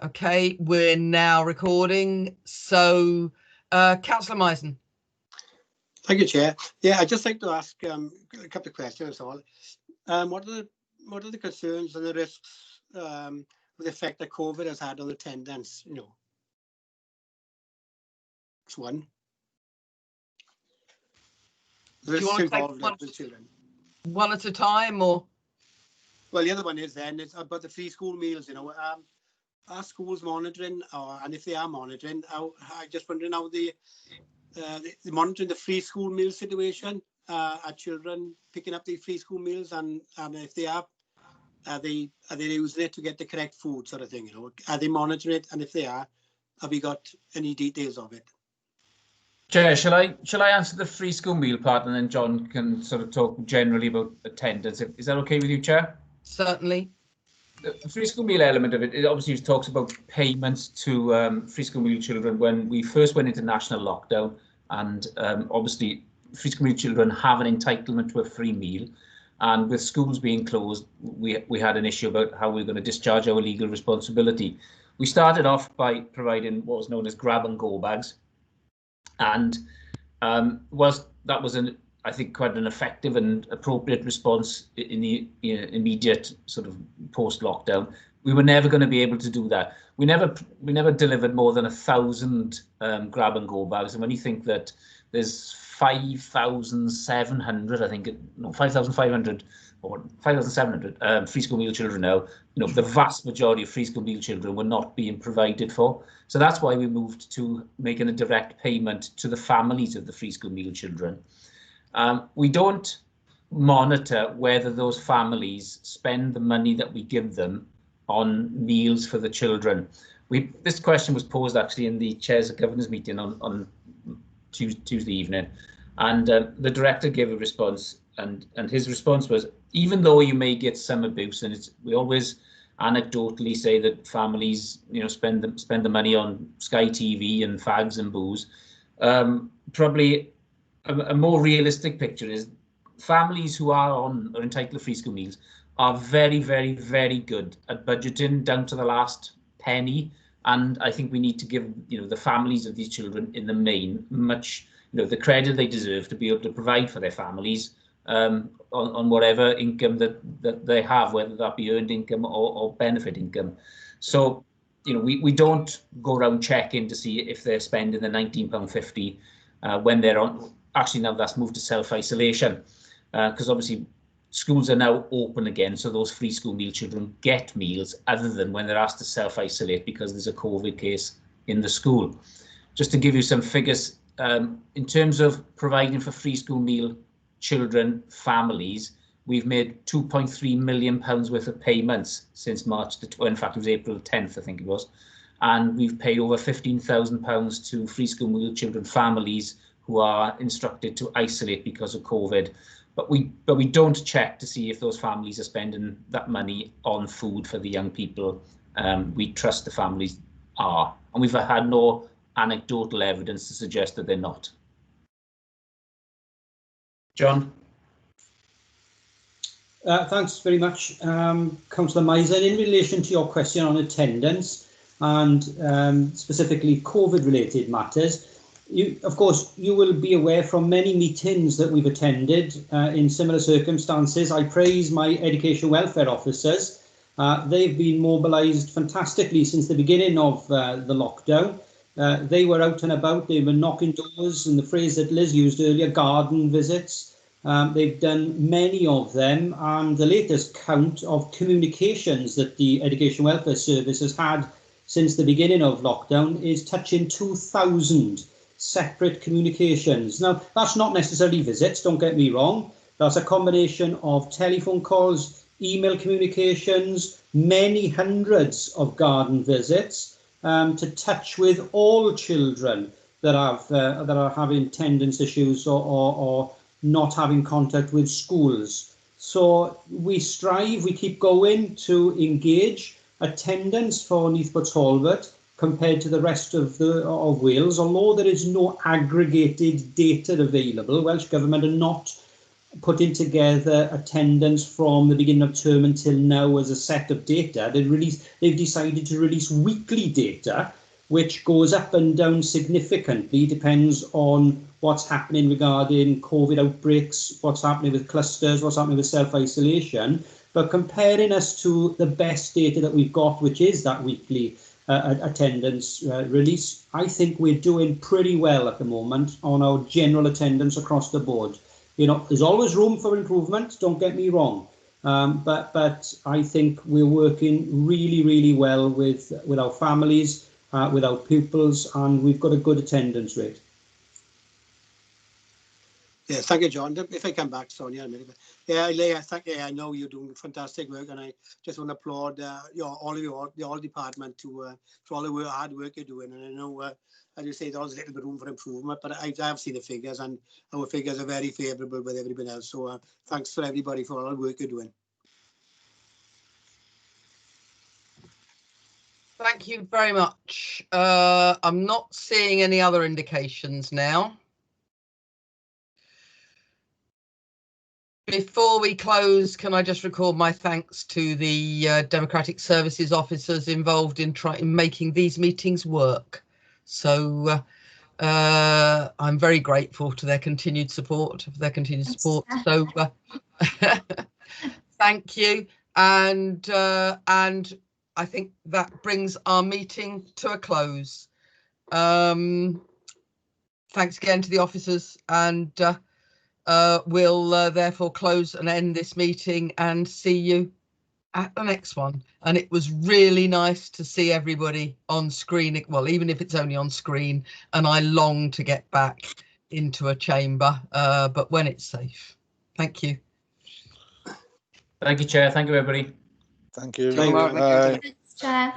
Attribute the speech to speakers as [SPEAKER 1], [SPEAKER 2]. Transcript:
[SPEAKER 1] Okay, we're now recording. So, Councillor Misen.
[SPEAKER 2] Thank you, Chair. Yeah, I'd just like to ask a couple of questions. All. What are the concerns and the risks with the effect that COVID has had on attendance? You know, it's one. The risks involved with children.
[SPEAKER 1] One at a time, or?
[SPEAKER 2] Well, the other one is then it's about the free school meals. You know, are schools monitoring, and if they are monitoring, I'm just wondering how they're monitoring the free school meal situation. Are children picking up the free school meals, and if they are they using it to get the correct food, sort of thing? You know, are they monitoring it, and if they are, have we got any details of it?
[SPEAKER 3] Chair, shall I answer the free school meal part, and then John can sort of talk generally about attendance? Is that okay with you, Chair?
[SPEAKER 1] Certainly.
[SPEAKER 3] The free school meal element of it obviously talks about payments to free school meal children when we first went into national lockdown, and obviously free school meal children have an entitlement to a free meal, and with schools being closed, we had an issue about how we were going to discharge our legal responsibility. We started off by providing what was known as grab and go bags, and whilst that was I think quite an effective and appropriate response in the immediate sort of post-lockdown, we were never going to be able to do that. We never delivered more than 1,000 grab and go bags, and when you think that there's 5,700, I think, no, 5,500 or 5,700 free school meal children now, you know, the vast majority of free school meal children were not being provided for. So that's why we moved to making a direct payment to the families of the free school meal children. We don't monitor whether those families spend the money that we give them on meals for the children. This question was posed actually in the Chairs of Governors meeting on Tuesday evening, and the director gave a response, and his response was, even though you may get some abuse, and we always anecdotally say that families, you know, spend the money on Sky TV and fags and booze, probably a more realistic picture is families who are entitled to free school meals are very, very, very good at budgeting down to the last penny. And I think we need to give, you know, the families of these children in the main much, you know, the credit they deserve to be able to provide for their families on whatever income that they have, whether that be earned income or benefit income. So, you know, we don't go around checking to see if they're spending the £19.50 when they're on. Actually, now that's moved to self-isolation, because obviously schools are now open again, so those free school meal children get meals other than when they're asked to self-isolate because there's a COVID case in the school. Just to give you some figures, in terms of providing for free school meal children families, we've made £2.3 million worth of payments since March, in fact it was April 10th, I think it was, and we've paid over £15,000 to free school meal children families who are instructed to isolate because of COVID. But we don't check to see if those families are spending that money on food for the young people. We trust the families are, and we've had no anecdotal evidence to suggest that they're not. John?
[SPEAKER 4] Thanks very much, Councillor Misen. In relation to your question on attendance and specifically COVID-related matters, of course, you will be aware from many meetings that we've attended in similar circumstances. I praise my education welfare officers. They've been mobilised fantastically since the beginning of the lockdown. They were out and about, they were knocking doors, and the phrase that Liz used earlier, garden visits. They've done many of them, and the latest count of communications that the Education Welfare Service has had since the beginning of lockdown is touching 2,000 separate communications. Now, that's not necessarily visits, don't get me wrong. That's a combination of telephone calls, email communications, many hundreds of garden visits to touch with all children that are having attendance issues or not having contact with schools. So we strive, we keep going to engage attendance for Neath but Talbot compared to the rest of Wales, although there is no aggregated data available. Welsh Government are not putting together attendance from the beginning of term until now as a set of data. They've decided to release weekly data, which goes up and down significantly, depends on what's happening regarding COVID outbreaks, what's happening with clusters, what's happening with self-isolation. But comparing us to the best data that we've got, which is that weekly attendance release, I think we're doing pretty well at the moment on our general attendance across the board. You know, there's always room for improvement, don't get me wrong, but I think we're working really, really well with our families, with our pupils, and we've got a good attendance rate.
[SPEAKER 2] Yeah, thank you, John. If I come back, Sonia, a minute. Yeah, Leah, I know you're doing fantastic work, and I just want to applaud all of you, the whole department, for all the hard work you're doing. And I know, as you say, there's a little bit room for improvement, but I have seen the figures, and our figures are very favourable with everybody else. So thanks for everybody for all the work you're doing.
[SPEAKER 1] Thank you very much. I'm not seeing any other indications now. Before we close, can I just record my thanks to the Democratic Services officers involved in making these meetings work. So I'm very grateful to their continued support. So thank you, and I think that brings our meeting to a close. Thanks again to the officers, and we'll therefore close and end this meeting and see you at the next one. And it was really nice to see everybody on screen, well, even if it's only on screen, and I long to get back into a chamber, but when it's safe. Thank you.
[SPEAKER 3] Thank you, Chair. Thank you, everybody.
[SPEAKER 5] Thank you.
[SPEAKER 2] Thank you.
[SPEAKER 5] Bye.
[SPEAKER 6] Thanks, Chair.